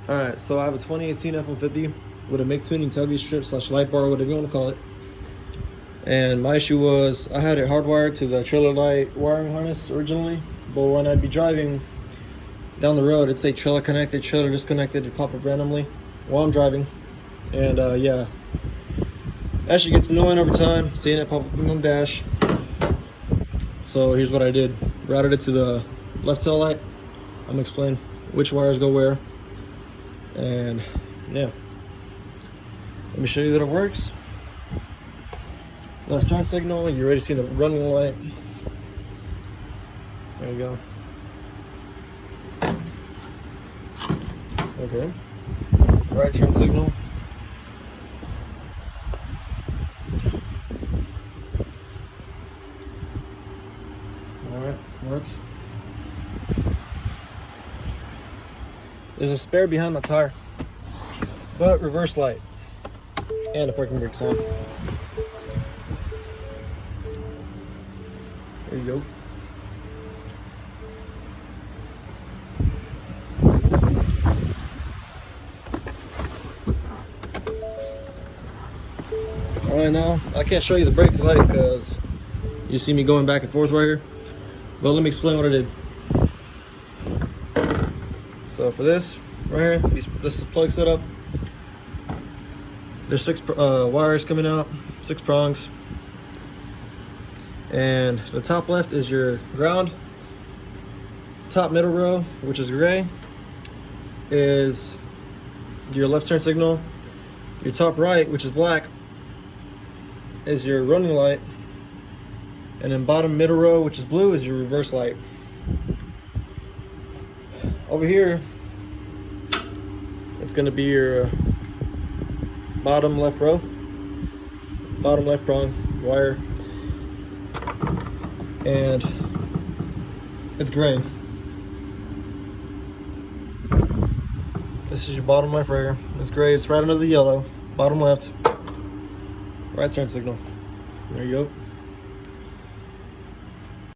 Alright, so I have a 2018 F150 with a MIG tuning tailgate strip / light bar, whatever you want to call it. And my issue was I had it hardwired to the trailer light wiring harness originally, but when I'd be driving down the road, it'd say trailer connected, trailer disconnected, it'd pop up randomly while I'm driving. And yeah, actually gets annoying over time, seeing it pop up on the dash. So here's what I did. Routed it to the left tail light. I'm gonna explain which wires go where. And yeah, let me show you that it works. Left turn signal, you already see the running light. There you go. Okay. Right turn signal. Alright, works. There's a spare behind my tire, but reverse light and the parking brake's on. There you go. Alright, now I can't show you the brake light because you see me going back and forth right here, but let me explain what I did. So for this right here, this is plug setup. There's 6 wires coming out, 6 prongs. And the top left is your ground. Top middle row, which is gray, is your left turn signal. Your top right, which is black, is your running light. And then bottom middle row, which is blue, is your reverse light. Over here, it's going to be your bottom left row, bottom left prong wire, and it's gray. This is your bottom left right here. It's gray. It's right under the yellow. Bottom left, right turn signal. There you go.